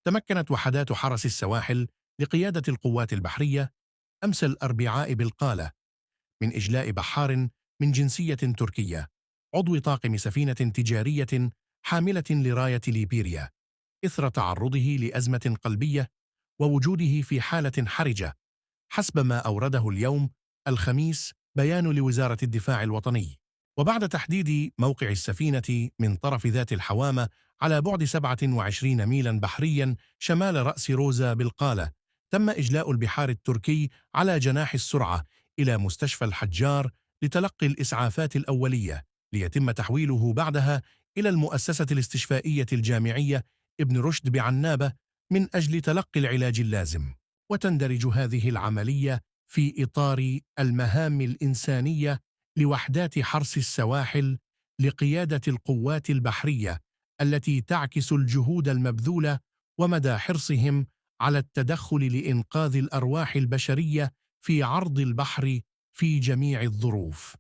تمكنت وحدات حرس السواحل لقيادة القوات البحرية أمس الأربعاء بالقالة من إجلاء بحار من جنسية تركية عضو طاقم سفينة تجارية حاملة لراية ليبيريا إثر تعرضه لأزمة قلبية ووجوده في حالة حرجة، حسب ما أورده اليوم الخميس بيان لوزارة الدفاع الوطني. وبعد تحديد موقع السفينة من طرف ذات الحوامة على بعد 27 ميلا بحريا شمال رأس روزا بالقالة، تم إجلاء البحار التركي على جناح السرعة إلى مستشفى الحجار لتلقي الإسعافات الأولية، ليتم تحويله بعدها إلى المؤسسة الاستشفائية الجامعية ابن رشد بعنابة من أجل تلقي العلاج اللازم. وتندرج هذه العملية في إطار المهام الإنسانية لوحدات حرس السواحل لقيادة القوات البحرية التي تعكس الجهود المبذولة ومدى حرصهم على التدخل لإنقاذ الأرواح البشرية في عرض البحر في جميع الظروف.